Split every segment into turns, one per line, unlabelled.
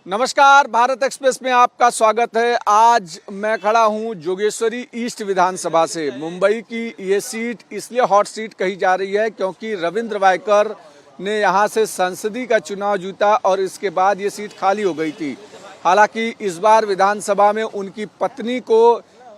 नमस्कार, भारत एक्सप्रेस में आपका स्वागत है। आज मैं खड़ा हूं जोगेश्वरी ईस्ट विधानसभा से। मुंबई की ये सीट इसलिए हॉट सीट कही जा रही है क्योंकि रविंद्र वायकर ने यहां से संसदीय का चुनाव जीता और इसके बाद ये सीट खाली हो गई थी। हालांकि इस बार विधानसभा में उनकी पत्नी को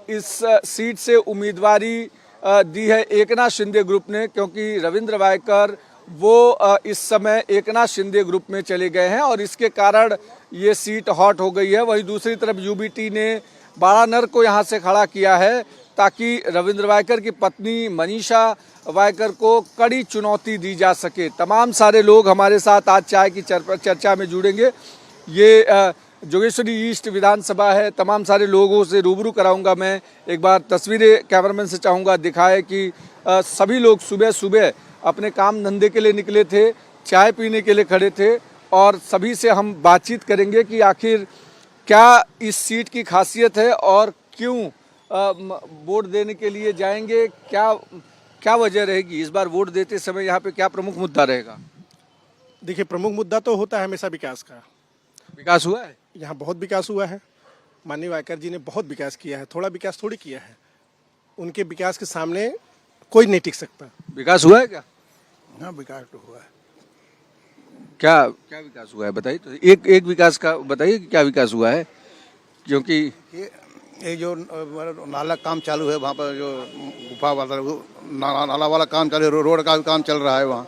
इस सीट से उम्मीदवारी दी है एकनाथ शिंदे ग्रुप ने, क्योंकि रविंद्र वायकर वो इस समय एकनाथ शिंदे ग्रुप में चले गए हैं और इसके कारण ये सीट हॉट हो गई है। वहीं दूसरी तरफ यूबीटी ने बाड़ानर को यहाँ से खड़ा किया है ताकि रविंद्र वायकर की पत्नी मनीषा वायकर को कड़ी चुनौती दी जा सके। तमाम सारे लोग हमारे साथ आज चाय की चर्चा में जुड़ेंगे। ये जोगेश्वरी ईस्ट विधानसभा है। तमाम सारे लोगों से रूबरू कराऊंगा मैं। एक बार तस्वीरें कैमरामैन से चाहूँगा दिखाए कि सभी लोग सुबह सुबह अपने काम धंधे के लिए निकले थे, चाय पीने के लिए खड़े थे और सभी से हम बातचीत करेंगे कि आखिर क्या इस सीट की खासियत है और क्यों वोट देने के लिए जाएंगे, क्या वजह रहेगी। इस बार वोट देते समय यहाँ पे क्या प्रमुख मुद्दा रहेगा।
देखिए, प्रमुख मुद्दा तो होता है हमेशा विकास का।
विकास हुआ है
यहाँ, बहुत विकास हुआ है। माननीय वायकर जी ने बहुत विकास किया है, थोड़ा विकास थोड़ी किया है। उनके विकास के सामने कोई नहीं टिक सकता।
विकास हुआ है क्या?
हाँ, विकास तो हुआ है।
क्या क्या विकास हुआ है बताइए तो। एक विकास का बताइए कि क्या विकास हुआ है, क्योंकि
ये जो नाला काम चालू है वहाँ पर, जो गुफा वाला नाला वाला काम चालू है, रोड का भी काम चल रहा है वहाँ,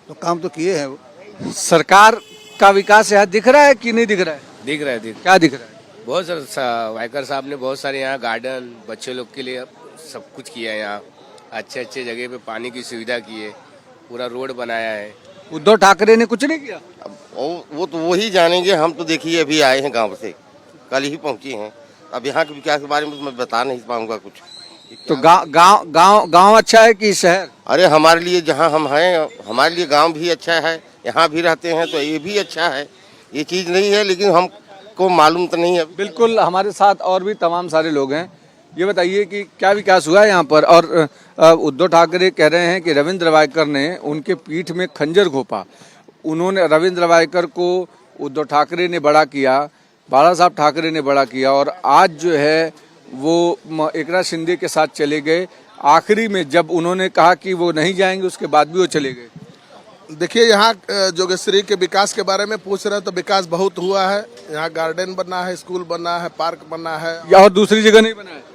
तो काम तो किए हैं।
सरकार का विकास यहाँ दिख रहा है कि नहीं दिख रहा है?
दिख रहा है।
क्या दिख रहा है?
बहुत सारे वायकर साहब ने बहुत सारे यहाँ गार्डन बच्चे लोग के लिए सब कुछ किया है। यहाँ अच्छे अच्छे जगह पे पानी की सुविधा की है, पूरा रोड बनाया है।
उद्धव ठाकरे ने कुछ नहीं किया।
अब वो तो वही जानेंगे। हम तो देखिए अभी आए हैं गांव से, कल ही पहुंचे हैं। अब यहाँ के विकास के बारे में तो मैं बता नहीं पाऊंगा कुछ।
तो गांव अच्छा है कि शहर?
अरे हमारे लिए जहाँ हम हैं, हमारे लिए गांव भी अच्छा है, यहाँ भी रहते हैं तो ये भी अच्छा है। ये चीज़ नहीं है लेकिन हमको मालूम तो नहीं है।
बिल्कुल, हमारे साथ और भी तमाम सारे लोग हैं। ये बताइए कि क्या विकास हुआ है यहाँ पर। और उद्धव ठाकरे कह रहे हैं कि रविंद्र वायकर ने उनके पीठ में खंजर घोंपा। उन्होंने रविंद्र वायकर को उद्धव ठाकरे ने बड़ा किया, बाला साहब ठाकरे ने बड़ा किया और आज जो है वो एकनाथ शिंदे के साथ चले गए। आखिरी में जब उन्होंने कहा कि वो नहीं जाएंगे उसके बाद भी वो चले गए।
देखिए, यहाँ जोगेश्वरी के विकास के बारे में पूछ रहे हैं तो विकास बहुत हुआ है। यहाँ गार्डन बना है, स्कूल बना है, पार्क बना है।
या और दूसरी जगह नहीं बना है?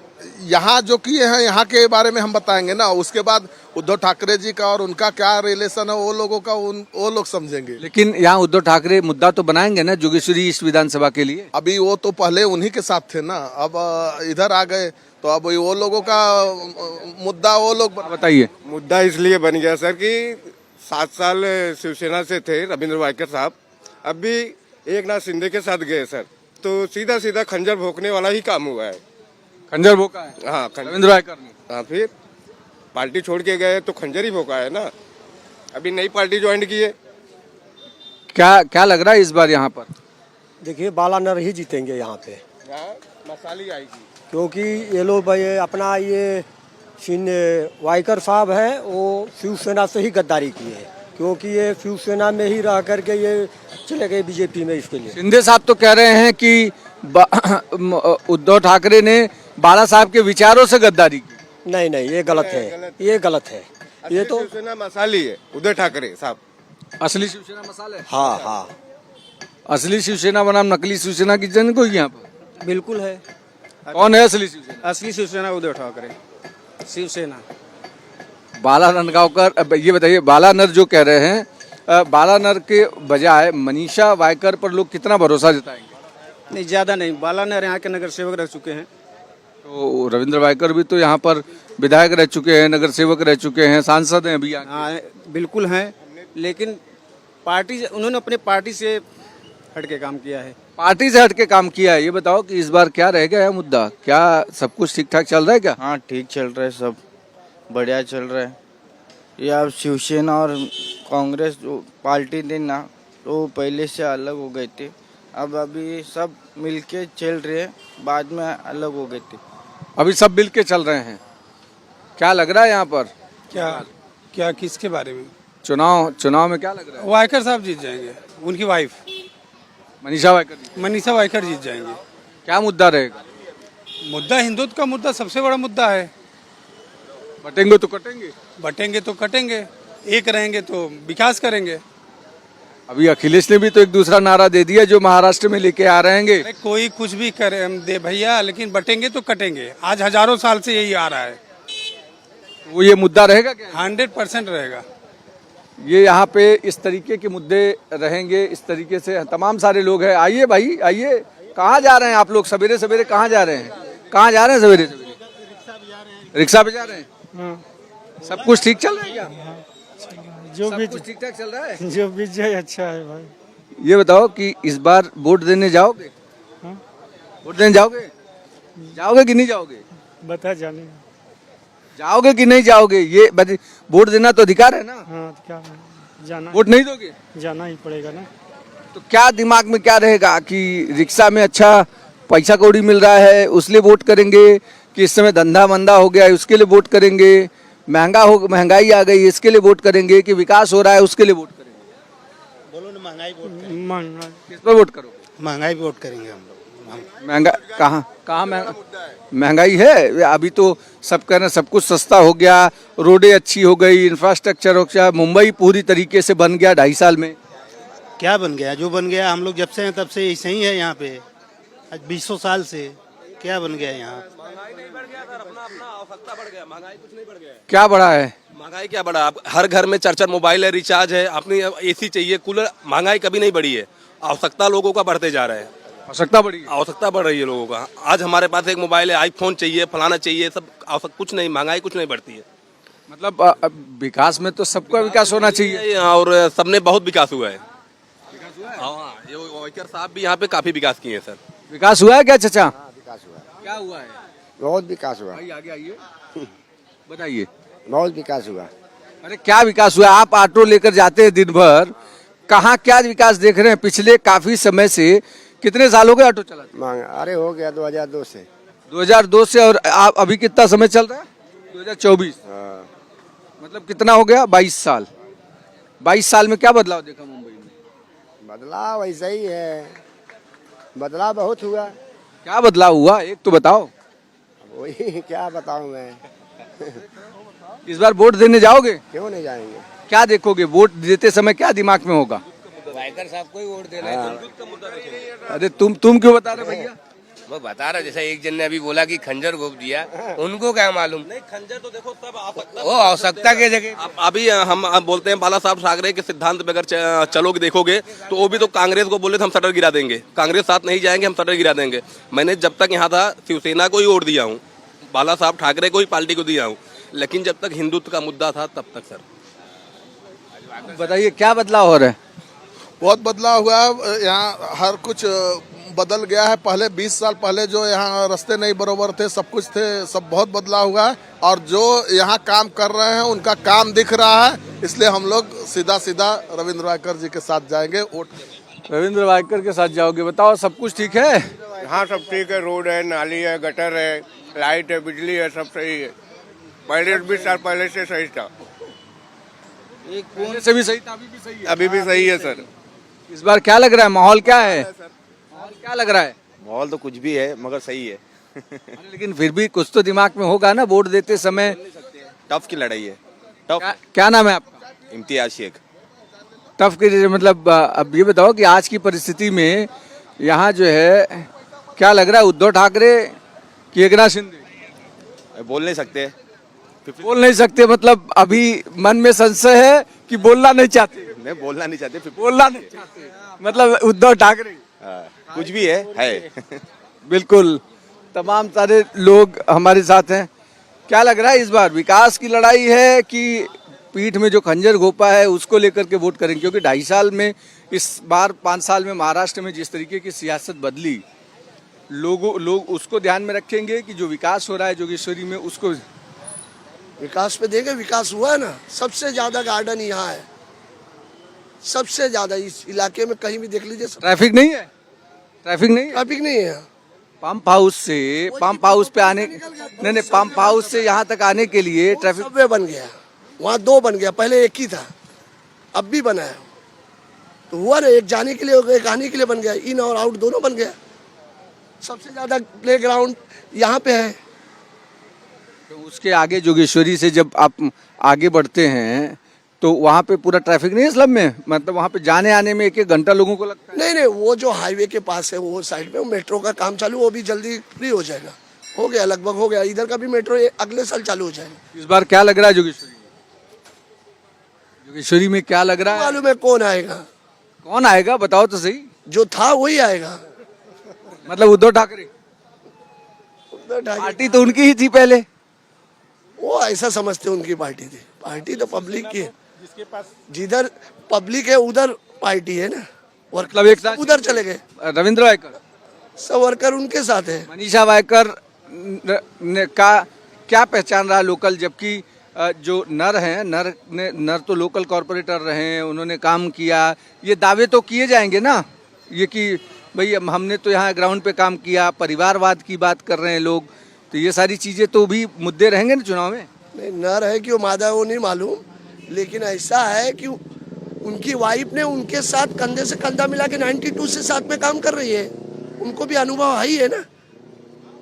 यहाँ जो किए हैं यहाँ के बारे में हम बताएंगे ना। उसके बाद उद्धव ठाकरे जी का और उनका क्या रिलेशन है वो लोगों का वो लोग समझेंगे।
लेकिन यहाँ उद्धव ठाकरे मुद्दा तो बनाएंगे ना जोगेश्वरी ईस्ट विधानसभा के लिए।
अभी वो तो पहले उन्हीं के साथ थे ना, अब इधर आ गए तो अब वो लोगों का मुद्दा वो लोग
बताइए।
मुद्दा इसलिए बन गया सर कि 7 साल शिवसेना से थे रविंद्र वायकर साहब, अब भी एकनाथ शिंदे के साथ गए सर, तो सीधा सीधा खंजर भोंकने वाला ही काम हुआ है।
खंजर भोंका है?
हाँ,
रविंद्र वायकर ने।
हाँ, फिर पार्टी छोड़ के गए तो खंजर ही भोंका है ना। अभी नई पार्टी ज्वाइन की है।
क्या लग रहा है इस बार यहाँ पर?
देखिए, बालानर ही जीतेंगे यहाँ पे।
मसाली आएगी
क्योंकि ये लोग भाई अपना ये वायकर साहब है वो शिवसेना से ही गद्दारी किए हैं, क्योंकि ये शिवसेना में ही रह करके ये चले गए बीजेपी में। इसके लिए
शिंदे साहब तो कह रहे हैं कि उद्धव ठाकरे ने बाला साहब के विचारों से गद्दारी की।
नहीं, ये गलत है, ये गलत है। ये तो
शिवसेना मसाली है उद्धव ठाकरे साहब।
असली शिवसेना मसाला है।
हाँ,
असली शिवसेना बनाम नकली शिवसेना की जन कोई यहाँ पर
बिल्कुल है।
कौन है असली शिवसेना?
असली शिवसेना उद्धव ठाकरे शिवसेना।
बाला नंदगांवकर, ये बताइए बालानर जो कह रहे हैं, बालानर के बजाय मनीषा वायकर पर लोग कितना भरोसा जताएंगे?
नहीं, ज़्यादा नहीं। बालानर यहाँ के नगर सेवक रह चुके हैं।
तो रविंद्र वायकर भी तो यहाँ पर विधायक रह चुके हैं, नगर सेवक रह चुके हैं, सांसद हैं अभी।
हाँ, बिल्कुल हैं, लेकिन उन्होंने अपने पार्टी से हट के काम किया है।
पार्टी से हटके काम किया है। ये बताओ कि इस बार क्या रह गया है मुद्दा, क्या सब कुछ ठीक ठाक चल रहा है क्या?
हाँ, ठीक चल रहा है, सब बढ़िया चल रहा है। ये अब शिवसेना और कांग्रेस जो पार्टी थी ना, तो पहले से अलग हो गए थे। अब अभी सब मिलके चल रहे हैं, बाद में अलग हो गए थे।
अभी सब मिल के चल रहे हैं। क्या लग रहा है यहाँ पर?
क्या किसके बारे में?
चुनाव में क्या लग रहा है?
वायकर साहब जीत जाएंगे, उनकी वाइफ।
मनीषा वाइकर जी।
मनीषा वाइकर जीत जाएंगे।
क्या मुद्दा रहेगा?
मुद्दा हिंदुत्व का मुद्दा सबसे बड़ा मुद्दा है।
बटेंगे तो कटेंगे।
बटेंगे तो कटेंगे, एक रहेंगे तो विकास करेंगे।
अभी अखिलेश ने भी तो एक दूसरा नारा दे दिया जो महाराष्ट्र में लेके आ रहेंगे।
अरे कोई कुछ भी करे दे भैया, लेकिन बटेंगे तो कटेंगे। आज हजारों साल से यही आ रहा है।
वो ये मुद्दा रहेगा क्या?
100% रहेगा।
ये यहाँ पे इस तरीके के मुद्दे रहेंगे, इस तरीके से तमाम सारे लोग हैं। आइए भाई आइए, कहाँ जा रहे हैं आप लोग? सवेरे सवेरे कहाँ जा रहे हैं? कहाँ जा रहे हैं सवेरे सवेरे? रिक्शा पे जा रहे हैं। सब कुछ ठीक चल रहा है क्या?
जो
सब कुछ ठीक ठाक चल रहा है।
जो विजय अच्छा है भाई।
ये बताओ कि इस बार वोट देने जाओगे? वोट देने जाओगे? जाओगे कि नहीं जाओगे?
बता जाने।
जाओगे कि नहीं जाओगे? ये वोट देना तो अधिकार है ना।
हाँ क्या जाना,
वोट नहीं दोगे
जाना ही पड़ेगा ना।
तो क्या दिमाग में क्या रहेगा कि रिक्शा में अच्छा पैसा कौड़ी मिल रहा है उसलिए वोट करेंगे, कि इस समय धंधा मंदा हो गया है उसके लिए वोट करेंगे, महंगाई आ गई इसके लिए वोट करेंगे, कि विकास हो रहा है उसके लिए वोट करेंगे?
बोलो ना, महंगाई
महंगाई
किस पर वोट करोगे?
महंगाई वोट करेंगे हम लोग।
महंगा कहाँ महंगाई है? अभी तो सब कह रहे हैं सब कुछ सस्ता हो गया, रोडें अच्छी हो गई, इंफ्रास्ट्रक्चर हो गया, मुंबई पूरी तरीके से बन गया 2.5 साल में।
क्या बन गया? जो बन गया, हम लोग जब से हैं तब से ऐसे ही है यहाँ पे। आज 200 साल से क्या बन गया यहाँ?
क्या बढ़ा है?
महंगाई क्या बढ़ा? अब हर घर में 4-4 मोबाइल है, रिचार्ज है, अपनी एसी चाहिए, कूलर। महंगाई कभी नहीं बढ़ी है। आवश्यकता लोगों का बढ़ते जा रहे हैं।
आवश्यकता बढ़ी है।
आवश्यकता बढ़ रही है लोगों का। आज हमारे पास एक मोबाइल है, आईफोन चाहिए, फलाना चाहिए, सब कुछ नहीं, महंगाई कुछ नहीं बढ़ती है।
मतलब विकास में तो सबका विकास होना चाहिए
और सबने बहुत विकास हुआ है। हाँ, ये वाइकर साहब भी यहाँ पे काफी विकास किए हैं सर।
विकास हुआ है क्या चाचा?
विकास हुआ,
क्या हुआ है?
बहुत विकास हुआ,
भाई आगे आइए, बताइए।
बहुत विकास हुआ।
अरे क्या विकास हुआ? आप ऑटो लेकर जाते हैं दिन भर, कहाँ क्या विकास देख रहे हैं? पिछले काफी समय से, कितने साल हो गए ऑटो चलाते?
अरे हो गया 2002 से।
2002 से, और आप अभी कितना समय चल रहा है? 2024। मतलब कितना हो गया? 22 साल। 22 साल में क्या बदलाव देखा मुंबई में?
बदलाव ऐसा ही है, बदलाव बहुत हुआ।
क्या बदलाव हुआ एक तो बताओ।
वही क्या बताऊं मैं।
इस बार वोट देने जाओगे?
क्यों नहीं जाएंगे?
क्या देखोगे वोट देते समय? क्या दिमाग में होगा?
वाइकर साहब को ही वोट देना है।
अरे तुम क्यों बता रहे भैया?
वो बता रहा, जैसे एक जन ने अभी बोला कि खंजर घोप दिया, उनको क्या मालूम? नहीं, खंजर तो देखो तब वो आवश्यकता के जगह।
अभी हम बोलते हैं बाला साहब ठाकरे के सिद्धांत पे अगर चलोगे देखोगे तो वो भी तो कांग्रेस को बोले थे हम शटर गिरा देंगे, कांग्रेस साथ नहीं जाएंगे, हम शटर गिरा देंगे। मैंने जब तक यहाँ था शिवसेना को ही वोट दिया हूँ, बाला साहब ठाकरे को ही पार्टी को दिया हूँ, लेकिन जब तक हिंदुत्व का मुद्दा था तब तक सर।
बताइए क्या बदलाव हो रहा है?
बहुत बदलाव हुआ है यहाँ, हर कुछ बदल गया है। पहले 20 साल पहले जो यहाँ रास्ते नहीं बरोबर थे, सब कुछ थे, सब बहुत बदलाव हुआ है। और जो यहाँ काम कर रहे हैं उनका काम दिख रहा है, इसलिए हम लोग सीधा सीधा रविंद्र वाइकर जी के साथ जाएंगे वोट।
रविंद्र वाइकर के साथ जाओगे? बताओ सब कुछ ठीक है?
हाँ सब ठीक है, रोड है, नाली है, गटर है, लाइट है, बिजली है, सब सही है। पहले 20 साल पहले से सही था।
पहले से भी सही था, अभी भी सही है?
अभी भी सही है सर।
इस बार क्या लग रहा है? माहौल क्या है? माहौल क्या लग रहा है?
माहौल तो कुछ भी है मगर सही है।
लेकिन फिर भी कुछ तो दिमाग में होगा ना वोट देते समय।
टफ की लड़ाई है, टफ।
क्या नाम है आपका?
इम्तियाज शेख।
टफ की मतलब अब ये बताओ कि आज की परिस्थिति में यहाँ जो है क्या लग रहा है, उद्धव ठाकरे कि एकनाथ शिंदे?
बोल नहीं सकते।
बोल नहीं सकते मतलब अभी मन में संशय है कि बोलना नहीं चाहते?
नहीं, बोलना नहीं चाहते।
बोलना नहीं चाहते मतलब उद्धव ठाकरे।
कुछ भी है।
बिल्कुल, तमाम सारे लोग हमारे साथ हैं। क्या लग रहा है इस बार विकास की लड़ाई है कि पीठ में जो खंजर घोपा है उसको लेकर के वोट करेंगे? क्योंकि 2.5 साल में, इस बार 5 साल में महाराष्ट्र में जिस तरीके की सियासत बदली, लोग उसको ध्यान में रखेंगे कि जो विकास हो रहा है जोगेश्वरी में उसको।
विकास पे देखे, विकास हुआ है ना। सबसे ज्यादा गार्डन यहाँ है, सबसे ज्यादा इस इलाके में कहीं भी देख लीजिए।
ट्रैफिक नहीं है? ट्रैफिक नहीं है। पंप हाउस पे आने, नहीं पंप हाउस से यहाँ तक आने के लिए ट्रैफिक।
सबवे बन गया, वहाँ 2 बन गया, पहले एक ही था, अब भी बना है। तो हुआ ना, एक जाने के लिए हो गया, एक आने के लिए बन गया, इन और आउट दोनों बन गया। सबसे ज्यादा प्ले ग्राउंड यहाँ पे है।
तो उसके आगे जोगेश्वरी से जब आप आगे बढ़ते हैं तो वहाँ पे पूरा ट्रैफिक नहीं है स्लम में, मतलब वहाँ पे जाने आने में 1-1 घंटा लोगों को लगता है।
नहीं नहीं, वो जो हाईवे के पास है वो साइड में, वो मेट्रो का काम चालू, वो भी जल्दी फ्री हो जाएगा, हो गया लगभग हो गया। इधर का भी मेट्रो अगले साल चालू हो जाएगा।
इस बार क्या लग रहा है जोगेश्वरी में क्या लग रहा है?
मालूम है कौन आएगा?
कौन आएगा बताओ तो सही।
जो था वही आएगा।
मतलब उद्धव ठाकरे? पार्टी तो उनकी ही थी पहले।
वो ऐसा समझते उनकी पार्टी थी, पार्टी तो पब्लिक की है। जिधर पब्लिक है उधर पार्टी है ना।
मतलब एक साथ
उधर चले गए
रविंद्र वायकर,
सब वर्कर उनके साथ है।
मनीषा वायकर का क्या पहचान रहा लोकल, जबकि जो नर हैं, नर तो लोकल कॉरपोरेटर रहे हैं, उन्होंने काम किया, ये दावे तो किए जाएंगे ना ये कि भाई हमने तो यहाँ ग्राउंड पे काम किया, परिवारवाद की बात कर रहे हैं लोग, तो ये सारी चीजें तो भी मुद्दे रहेंगे ना चुनाव में।
नहीं, नर है कि वो मादा है वो नहीं मालूम, लेकिन ऐसा है कि उनकी वाइफ ने उनके साथ कंधे से कंधा मिला के 92 से साथ में काम कर रही है, उनको भी अनुभव है ही है ना।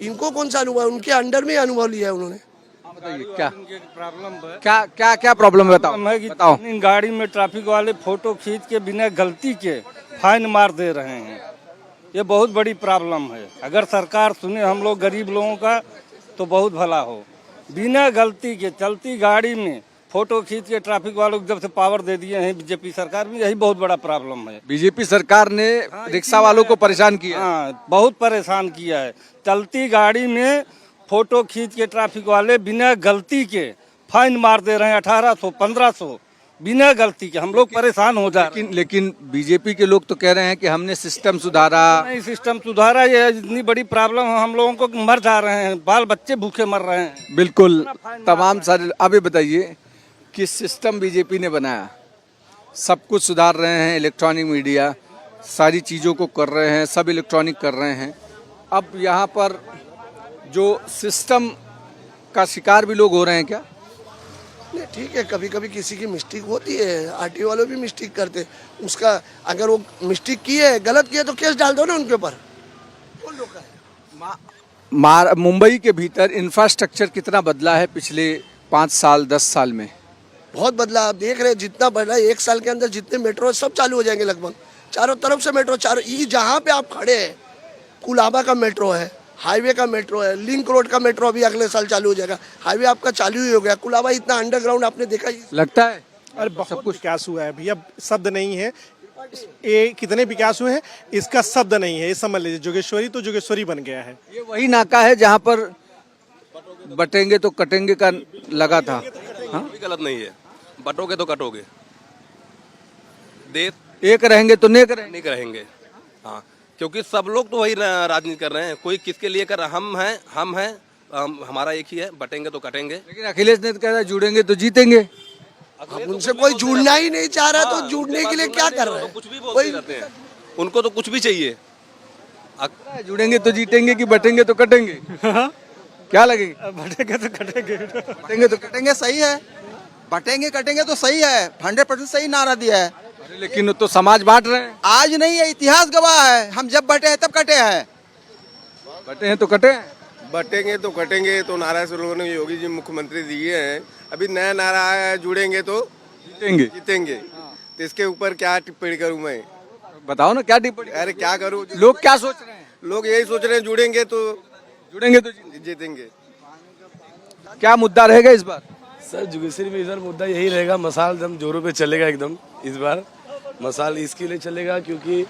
इनको कौन सा अनुभव, उनके अंडर में अनुभव लिया है उन्होंने।
बताइए क्या प्रॉब्लम है बताओ।
गाड़ी में ट्रैफिक वाले फोटो खींच के बिना गलती के फाइन मार दे रहे हैं, ये बहुत बड़ी प्रॉब्लम है। अगर सरकार सुने हम लोग गरीब लोगों का तो बहुत भला हो। बिना गलती के चलती गाड़ी में फोटो खींच के ट्रैफिक वालों को जब से पावर दे दिए हैं बीजेपी सरकार में, यही बहुत बड़ा प्रॉब्लम है।
बीजेपी सरकार ने रिक्शा वालों को परेशान किया।
हाँ, बहुत परेशान किया है। चलती गाड़ी में फोटो खींच के ट्रैफिक वाले बिना गलती के फाइन मार दे रहे हैं 1800 1500 बिना गलती के। हम लोग परेशान हो जा रहे हैं।
लेकिन बीजेपी के लोग तो कह रहे हैं कि हमने सिस्टम सुधारा।
नहीं, सिस्टम सुधारा, ये इतनी बड़ी प्रॉब्लम है, हम लोगों को मर जा रहे हैं, बाल बच्चे भूखे मर रहे हैं।
बिल्कुल तमाम सारे। अब ये बताइए कि सिस्टम बीजेपी ने बनाया, सब कुछ सुधार रहे हैं, इलेक्ट्रॉनिक मीडिया सारी चीज़ों को कर रहे हैं, सब इलेक्ट्रॉनिक कर रहे हैं। अब यहाँ पर जो सिस्टम का शिकार भी लोग हो रहे हैं क्या?
नहीं, ठीक है, कभी कभी किसी की मिस्टेक होती है, आरटीओ वाले भी मिस्टेक करते, उसका अगर वो मिस्टेक की है, गलत किया तो केस डाल दो ना उनके ऊपर। कौन रोका है?
मुंबई के भीतर इंफ्रास्ट्रक्चर कितना बदला है पिछले 5 साल 10 साल में?
बहुत बदला। आप देख रहे हैं जितना बढ़ा है, 1 साल के अंदर जितने मेट्रो है सब चालू हो जाएंगे लगभग, चारों तरफ से मेट्रो। चारों ये जहाँ पे आप खड़े हैं, कुलाबा का मेट्रो है, हाईवे का मेट्रो है, लिंक रोड का मेट्रो अभी अगले साल चालू हो जाएगा। हाईवे आपका चालू ही हो गया, कुलाबा इतना अंडरग्राउंड आपने देखा ही
लगता है।
अरे बहुत कुछ विकास हुआ है भैया, शब्द नहीं है ये, कितने विकास हुए हैं इसका शब्द नहीं है। ये समझ लीजिए, जोगेश्वरी तो जोगेश्वरी बन गया है।
ये वही नाका है जहाँ पर बटेंगे तो कटेंगे का लगा था। हाँ?
कोई गलत नहीं है, बटोगे तो कटोगे, देश
एक रहेंगे तो नेक
रहेंगे। हाँ, क्योंकि सब लोग तो वही राजनीति कर रहे हैं, कोई किसके लिए कर, हम हैं हमारा एक ही है, बटेंगे तो कटेंगे।
लेकिन अखिलेश ने तो कह रहा जुड़ेंगे तो जीतेंगे।
अब उनसे कोई जुड़ना ही नहीं चाह रहा, तो जुड़ने के लिए क्या कर रहे हैं?
कुछ भी बोलते रहते हैं, उनको तो कुछ भी चाहिए।
जुड़ेंगे तो जीतेंगे कि बटेंगे तो कटेंगे? क्या लगेगा?
बटेंगे तो कटेंगे।
बटेंगे तो कटेंगे
सही है, बटेंगे कटेंगे तो सही है, 100% सही नारा दिया है।
लेकिन वो तो समाज बांट रहे हैं।
आज नहीं है, इतिहास गवाह है, हम जब बटे हैं तब कटे हैं।
बटे हैं तो कटे हैं।
बटेंगे तो कटेंगे तो नारा से लोगों ने योगी जी मुख्यमंत्री दिए हैं। अभी नया नारा आया है, जुड़ेंगे तो जीतेंगे। तो इसके ऊपर क्या टिप्पणी करूं मैं?
बताओ ना क्या टिप्पणी।
अरे क्या करूं?
लोग क्या सोच रहे हैं?
लोग यही सोच रहे हैं, जुड़ेंगे तो जीतेंगे।
क्या मुद्दा रहेगा इस बार?
सर जोगेश्वरी में इधर मुद्दा यही रहेगा, मसाल दम जोरों पे चलेगा एकदम। इस बार मसाल इसके लिए चलेगा क्योंकि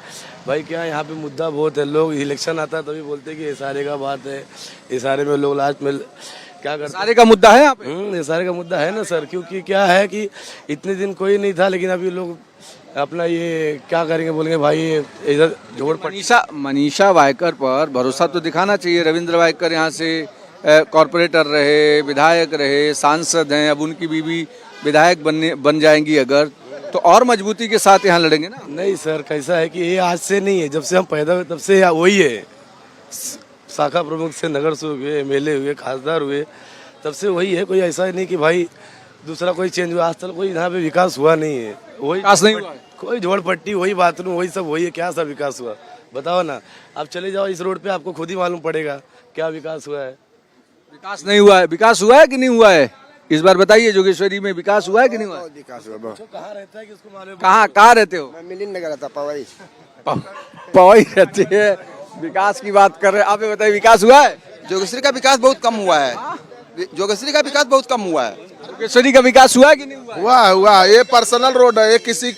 भाई क्या यहाँ पे मुद्दा बहुत है। लोग इलेक्शन आता है तभी बोलते हैं कि इशारे का बात है, इशारे में लोग लास्ट में क्या करते हैं।
इशारे का मुद्दा है यहाँ पे?
इशारे का मुद्दा है ना सर, क्योंकि क्या है कि इतने दिन कोई नहीं था, लेकिन अभी लोग अपना ये क्या करेंगे, बोलेंगे भाई इधर जोड़ पर।
मनीषा वायकर पर भरोसा तो दिखाना चाहिए। रविंद्र वायकर यहाँ से कॉरपोरेटर रहे, विधायक रहे, सांसद हैं, अब उनकी बीवी विधायक बन जाएंगी अगर, तो और मजबूती के साथ यहाँ लड़ेंगे ना।
नहीं सर, कैसा है कि ये आज से नहीं है, जब से हम पैदा हुए तब से वही है। शाखा प्रमुख से नगर से हुए, एमएलए हुए, खासदार हुए, तब से वही है। कोई ऐसा नहीं कि भाई दूसरा कोई चेंज हुआ। आज तक कोई यहाँ पे विकास हुआ नहीं है, वही
विकास नहीं हुआ।
कोई झोड़पट्टी, वही बाथरूम, वही सब वही है, क्या सब विकास हुआ बताओ ना। आप चले जाओ इस रोड पे, आपको खुद ही मालूम पड़ेगा क्या विकास हुआ है।
विकास नहीं हुआ है। विकास हुआ है कि नहीं हुआ है इस बार बताइए, जोगेश्वरी में विकास हुआ है कि नहीं हुआ है?
विकास हुआ।
कहाँ रहता है किसको मालूम?
कहाँ रहते हो?
मैं मिलिंद नगर था पवाई।
पवई रहते हैं। विकास की बात कर रहे हैं, आप ये बताइए विकास हुआ है?
जोगेश्वरी का विकास बहुत कम हुआ है। जोगेश्वरी का विकास बहुत कम हुआ है।
जोगेश्वरी का विकास हुआ है कि नहीं हुआ है?
हुआ। ये पर्सनल रोड है, ये किसी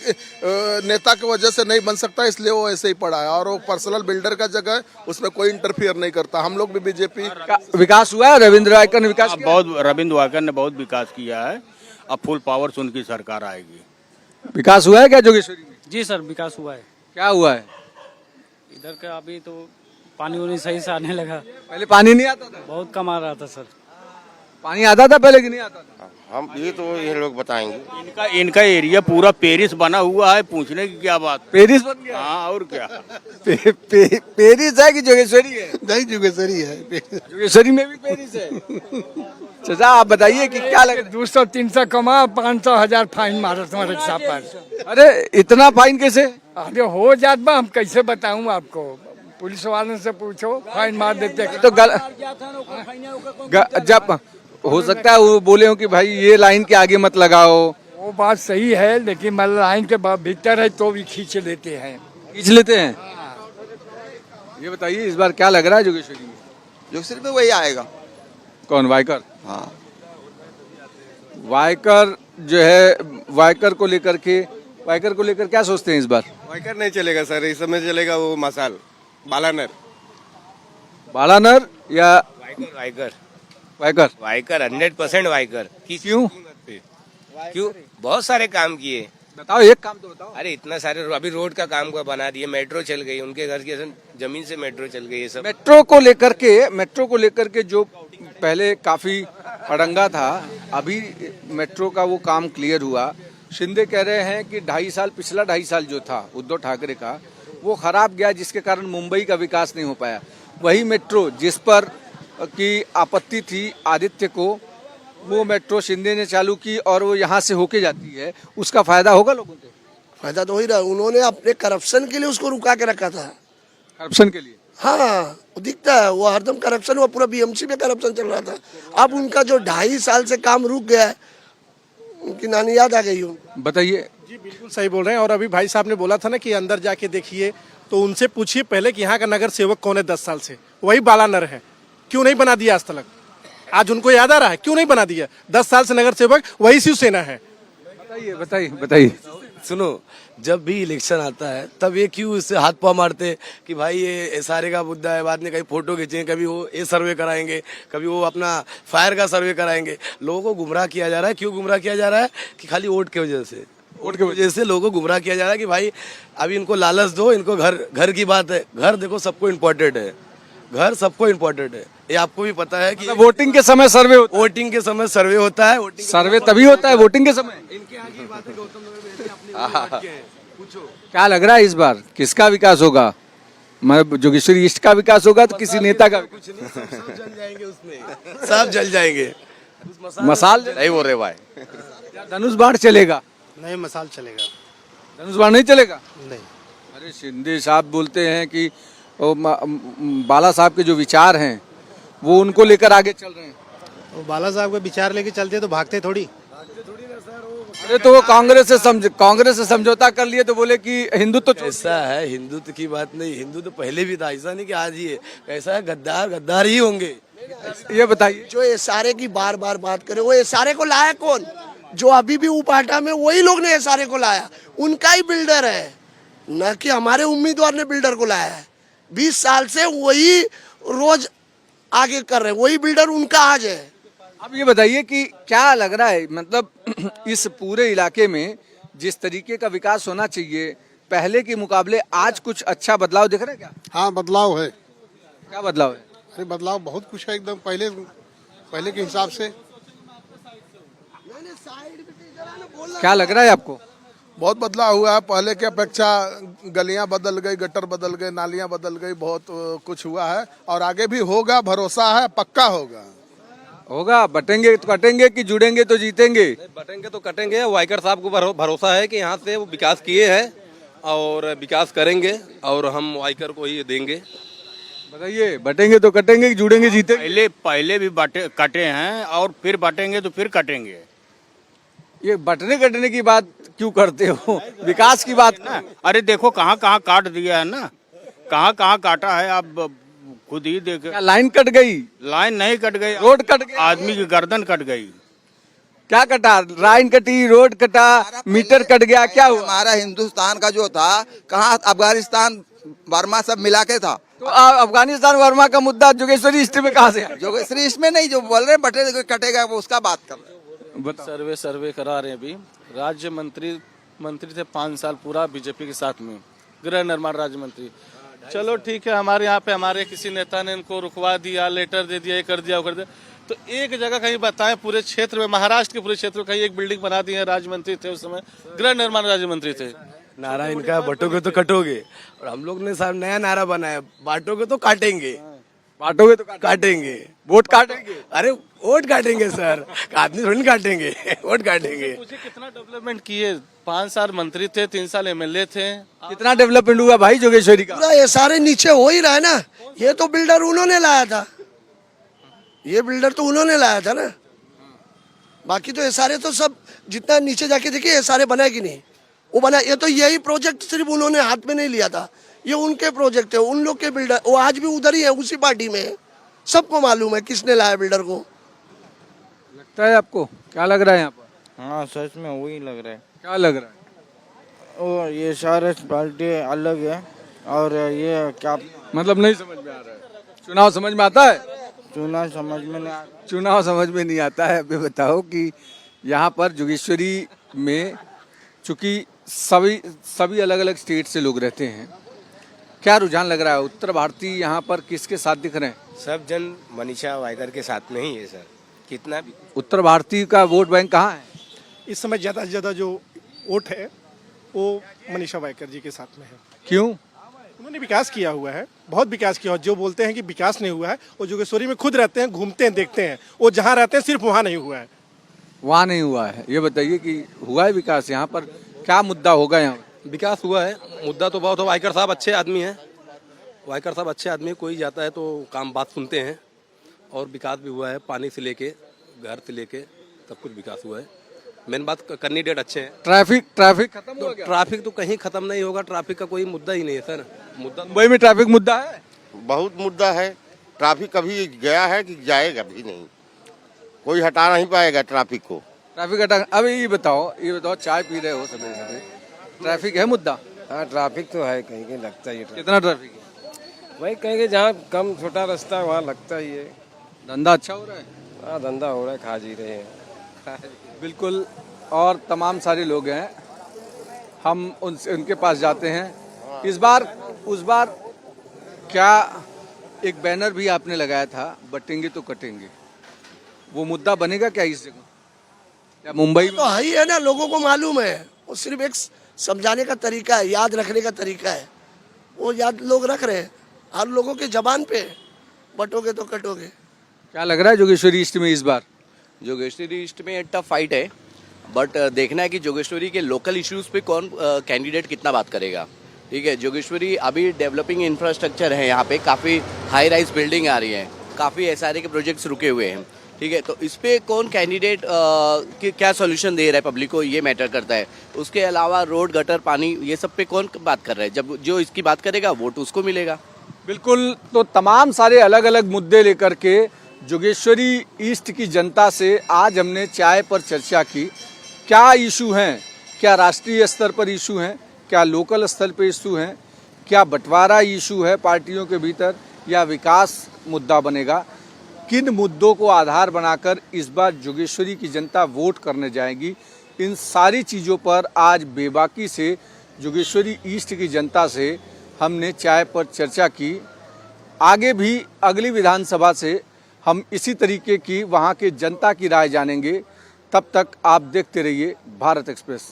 नेता की वजह से नहीं बन सकता, इसलिए वो ऐसे ही पड़ा है। और वो पर्सनल बिल्डर का जगह है, उसमें कोई इंटरफियर नहीं करता। हम लोग भी बीजेपी
विकास हुआ है। रविंद्र वायकर ने विकास किया?
बहुत रविंद्र वायकर ने बहुत विकास किया है। अब फुल पावर से उनकी सरकार आएगी।
विकास हुआ है क्या जोगेश्वरी में?
जी सर, विकास हुआ है।
क्या हुआ है?
इधर का अभी तो पानी वानी सही से आने लगा।
पहले पानी नहीं आता था?
बहुत कम आ रहा था सर।
पानी आता था पहले कि नहीं आता था?
हम ये तो ये लोग बताएंगे। इनका एरिया पूरा पेरिस बना हुआ है, पूछने की क्या बात।
पेरिस बन गया?
हाँ और क्या।
पेरिस है कि जोगेश्वरी है?
नहीं जोगेश्वरी है।
जोगेश्वरी में भी पेरिस है। चाचा आप बताइए कि क्या लग रहा है?
200-300 कमा, 500,000 फाइन मारा तुम्हारे रिक्शा पर।
अरे इतना फाइन कैसे?
अरे हो जात बा, हम कैसे बताऊं आपको, पुलिस वालों से पूछो, फाइन मार देते।
तो जब हो सकता है वो बोले हो कि भाई ये लाइन के आगे मत लगाओ।
वो बात सही है, लेकिन मतलब लाइन के भीतर है तो भी खींच लेते हैं।
खींच लेते हैं। ये बताइए इस बार क्या लग रहा है जोगेश्वरी में?
जोगेश्वरी में वही आएगा।
कौन? वायकर?
हाँ
वायकर जो है, वायकर को लेकर क्या सोचते हैं इस बार?
वाइकर नहीं चलेगा सर, इस समय चलेगा वो मसाल बालानर।
बालानर या
वाइकर
वायकर?
वाइकर 100% वाइकर।
क्यों?
क्यों? बहुत सारे काम किए।
बताओ एक काम तो बताओ।
अरे इतना सारे, अभी रोड का काम को बना दिए, मेट्रो चल गई, उनके घर की जमीन से मेट्रो चल गई। ये सब
मेट्रो को लेकर के जो पहले काफी अड़ंगा था, अभी मेट्रो का वो काम क्लियर हुआ। शिंदे कह रहे हैं कि पिछला 2.5 साल जो था उद्धव ठाकरे का, वो खराब गया, जिसके कारण मुंबई का विकास नहीं हो पाया। वही मेट्रो जिस पर की आपत्ति थी आदित्य को, वो मेट्रो शिंदे ने चालू की और वो यहाँ से होके जाती है। उसका फायदा होगा लोगों को?
फायदा तो हो ही रहा। उन्होंने अपने करप्शन के लिए उसको रुका के रखा था।
करप्शन के लिए?
हाँ, वो दिखता है, वो हरदम करप्शन, वो पूरा बीएमसी में करप्शन चल रहा था। अब उनका जो 2.5 साल से काम रुक गया है, उनकी नानी याद आ गई उनको।
बताइए।
जी बिल्कुल सही बोल रहे हैं। और अभी भाई साहब ने बोला था ना कि अंदर जाके देखिए, तो उनसे पूछिए पहले कि यहाँ का नगर सेवक कौन है 10 साल से। वही बालानर है। क्यों नहीं बना दिया आज तक? आज उनको याद आ रहा है, क्यों नहीं बना दिया? 10 साल से नगर सेवक वही शिवसेना है।
बताइए।
सुनो, जब भी इलेक्शन आता है तब ये क्यों इससे हाथ पाँव मारते कि भाई ये सारे का मुद्दा है, बाद में कहीं फोटो खींचेंगे, कभी वो ये सर्वे कराएंगे, कभी वो अपना फायर का सर्वे कराएंगे। लोगों को गुमराह किया जा रहा है। क्यों गुमराह किया जा रहा है? कि खाली वोट की वजह से, वोट की वजह से लोगों को गुमराह किया जा रहा है कि भाई अभी इनको लालच दो, इनको घर की बात है। घर देखो सबको इम्पोर्टेंट है, घर सबको इम्पोर्टेंट है। ये आपको भी पता है कि
वोटिंग के समय सर्वे होता है।
वोटिंग के समय सर्वे होता है।
सर्वे तभी होता है वोटिंग के समय।
इनके आगे की बात है, गौतम नगर में ऐसे अपने पूछो।
क्या लग रहा है इस बार किसका विकास होगा? मतलब जोगेश्वरी ईस्ट का विकास होगा तो किसी नेता का?
कुछ नहीं, सब जल जाएंगे उसमें, सब जल जाएंगे।
मसाल
नहीं बोल रहे भाई।
धनुष बाण चलेगा?
नहीं, मसाल चलेगा।
धनुष बाण नहीं चलेगा?
नहीं।
अरे शिंदे साहब बोलते हैं कि बाला साहब के जो विचार हैं वो उनको लेकर आगे चल रहे हैं।
वो बाला साहब के विचार लेके चलते तो भागते थोड़ी।
अरे तो वो कांग्रेस से समझौता कर लिए तो बोले कि हिंदुत्व तो
ऐसा है, हिंदुत्व की बात नहीं। हिंदू तो पहले भी था, ऐसा नहीं कि आज ही है। ऐसा है, गद्दार ही होंगे।
ये बताइए।
जो एसआरए की बार बार बात करे, वो एसआरए को लाया कौन? जो अभी भी उपाटा में वही लोग ने एसआरए को लाया, उनका ही बिल्डर है, न कि हमारे उम्मीदवार ने बिल्डर को लाया है। 20 साल से वही रोज आगे कर रहे हैं, वही बिल्डर उनका आज है।
अब ये बताइए कि क्या लग रहा है, मतलब इस पूरे इलाके में जिस तरीके का विकास होना चाहिए पहले के मुकाबले आज कुछ अच्छा बदलाव दिख रहा है क्या?
हाँ बदलाव है।
क्या बदलाव है?
अरे बदलाव बहुत कुछ है, एकदम पहले के हिसाब से।
क्या लग रहा है आपको?
बहुत बदलाव हुआ है। पहले की अपेक्षा गलियां बदल गई, गटर बदल गए, नालियां बदल गई, बहुत कुछ हुआ है और आगे भी होगा, भरोसा है, पक्का होगा।
होगा, बटेंगे तो कटेंगे कि जुड़ेंगे तो जीतेंगे।
बटेंगे तो कटेंगे। वाइकर साहब को भरोसा है कि यहाँ से वो विकास किए हैं और विकास करेंगे और हम वाइकर को ही देंगे।
बताइए, बटेंगे तो कटेंगे कि जुड़ेंगे जीतेंगे?
पहले भी कटे हैं और फिर बांटेंगे तो फिर कटेंगे।
ये बटने कटने की बात क्यों करते हो? विकास की बात ना।
अरे देखो कहाँ कहाँ काट दिया है ना, कहाँ कहाँ काटा है, आप खुद ही देखे।
क्या लाइन कट गई?
लाइन नहीं कट गई,
रोड कट गई,
आदमी की गर्दन कट गई।
क्या कटा? लाइन कटी, रोड कटा, मीटर कट गया, क्या हुआ?
हमारा हिंदुस्तान का जो था, कहाँ अफगानिस्तान बर्मा सब मिला के था।
तो अफगानिस्तान वर्मा का मुद्दा जोगेश्वरी ईस्ट में कहाँ से आया?
जोगेश्वरी इसमें नहीं, जो बोल रहे बटे कटेगा वो उसका बात कर रहे हैं।
सर्वे करा रहे हैं अभी। राज्य मंत्री थे 5 साल पूरा बीजेपी के साथ में, गृह निर्माण राज्य मंत्री। चलो ठीक है, हमारे यहाँ पे हमारे किसी नेता ने इनको रुकवा दिया, लेटर दे दिया, ये कर दिया, वो कर दिया। तो एक जगह कहीं बताएं पूरे क्षेत्र में, महाराष्ट्र के पूरे क्षेत्र में कहीं एक बिल्डिंग बना दी है। राज्य मंत्री थे उस समय, गृह निर्माण राज्य मंत्री थे।
नारा इनका बटोगे तो कटोगे, और हम लोग ने साहब नया नारा बनाया, बांटोगे तो काटेंगे,
बांटोगे तो
काटेंगे,
वोट काटेंगे।
अरे वोट काटेंगे सर, आदमी थोड़ी ना काटेंगे, वोट काटेंगे।
मुझे कितना डेवलपमेंट किए, 5 साल मंत्री थे, 3 साल एमएलए थे।
कितना डेवलपमेंट हुआ भाई जोगेश्वरी का?
ये सारे नीचे हो ही रहा है ना, ये तो बिल्डर उन्होंने लाया था, ये बिल्डर तो उन्होंने लाया था ना। बाकी तो ये सारे तो सब जितना नीचे जाके देखिए, ये सारे बना कि नहीं, वो बना। ये तो यही प्रोजेक्ट सिर्फ उन्होंने हाथ में नहीं लिया था, ये उनके प्रोजेक्ट है, उन लोग के बिल्डर, वो आज भी उधर ही है, उसी पार्टी में है। सबको मालूम है किसने लाया बिल्डर को।
लगता है आपको? क्या लग रहा है यहाँ पर?
हाँ सच में वही लग रहा है।
क्या लग रहा है?
और ये सारे पार्टी अलग है, और ये क्या
मतलब नहीं समझ में आ रहा है। चुनाव समझ में आता है?
चुनाव समझ में नहीं आ
चुनाव समझ में नहीं आता है। अभी बताओ कि यहाँ पर जोगेश्वरी में चूंकि सभी अलग अलग स्टेट से लोग रहते हैं, क्या रुझान लग रहा है? उत्तर भारतीय यहाँ पर किसके साथ दिख रहे हैं?
सब जन मनीषा वाइकर के साथ में ही है सर, कितना भी।
उत्तर भारतीय का वोट बैंक कहाँ है?
इस समय ज़्यादा से ज़्यादा जो वोट है वो मनीषा वाइकर जी के साथ में है।
क्यों?
उन्होंने विकास किया हुआ है, बहुत विकास किया हुआ। जो बोलते हैं कि विकास नहीं हुआ है, वो जोगेश्वरी में खुद रहते हैं, घूमते हैं, देखते हैं। वो जहाँ रहते हैं सिर्फ वहाँ नहीं हुआ है।
वहाँ नहीं हुआ है। ये बताइए कि हुआ है विकास यहाँ पर? क्या मुद्दा होगा यहाँ?
विकास हुआ है, मुद्दा तो बहुत हो। वाइकर साहब अच्छे आदमी हैं, वाइकर साहब अच्छे आदमी, कोई जाता है तो काम बात सुनते हैं, और विकास भी हुआ है। पानी से लेके घर से लेके सब कुछ विकास हुआ है। मेन बात कैंडिडेट अच्छे हैं।
ट्रैफिक खत्म हो गया?
ट्रैफिक तो कहीं खत्म नहीं होगा, ट्रैफिक का कोई मुद्दा ही नहीं है सर। मुद्दा
मुंबई में ट्रैफिक मुद्दा है,
बहुत मुद्दा है। ट्रैफिक कभी गया है कि जाएगा भी नहीं, कोई हटा नहीं पाएगा ट्रैफिक को।
ट्रैफिक हटा। अब ये बताओ चाय पी रहे हो सवेरे सवेरे, ट्रैफिक है मुद्दा?
हाँ ट्रैफिक तो है, कहीं कहीं लगता ही है।
कितना ट्रैफिक है?
वही कहीं जहाँ कम छोटा रास्ता है वहाँ लगता ही है।
धंधा अच्छा हो रहा है?
हाँ धंधा हो रहा है, खा जी रहे हैं।
बिल्कुल। और तमाम सारे लोग हैं, हम उनके पास जाते हैं। इस बार उस बार क्या एक बैनर भी आपने लगाया था, बटेंगे तो कटेंगे, वो मुद्दा बनेगा क्या इस जगह? क्या मुंबई में?
तो है ही है ना, लोगों को मालूम है। वो सिर्फ एक समझाने का तरीका है, याद रखने का तरीका है। वो याद लोग रख रहे हैं, हर लोगों के जबान पे, बटोगे तो कटोगे।
क्या लग रहा है जोगेश्वरी ईस्ट में इस बार?
जोगेश्वरी ईस्ट में टफ फाइट है, बट देखना है कि जोगेश्वरी के लोकल इश्यूज पे कौन कैंडिडेट कितना बात करेगा। ठीक है, जोगेश्वरी अभी डेवलपिंग इंफ्रास्ट्रक्चर है, यहाँ पे काफ़ी हाई राइज बिल्डिंग आ रही है, काफ़ी एसआरए के प्रोजेक्ट्स रुके हुए हैं। ठीक है, तो इस पे कौन कैंडिडेट क्या सॉल्यूशन दे रहा है पब्लिक को, ये मैटर करता है। उसके अलावा रोड, गटर, पानी, ये सब पे कौन बात कर रहा है? जब जो इसकी बात करेगा वोट उसको मिलेगा।
बिल्कुल। तो तमाम सारे अलग अलग मुद्दे लेकर के जोगेश्वरी ईस्ट की जनता से आज हमने चाय पर चर्चा की। क्या इशू हैं? क्या राष्ट्रीय स्तर पर इशू हैं? क्या लोकल स्तर पर इशू हैं? क्या बंटवारा इशू है पार्टियों के भीतर, या विकास मुद्दा बनेगा? किन मुद्दों को आधार बनाकर इस बार जोगेश्वरी की जनता वोट करने जाएगी? इन सारी चीज़ों पर आज बेबाकी से जोगेश्वरी ईस्ट की जनता से हमने चाय पर चर्चा की। आगे भी अगली विधानसभा से हम इसी तरीके की वहाँ के जनता की राय जानेंगे। तब तक आप देखते रहिए भारत एक्सप्रेस।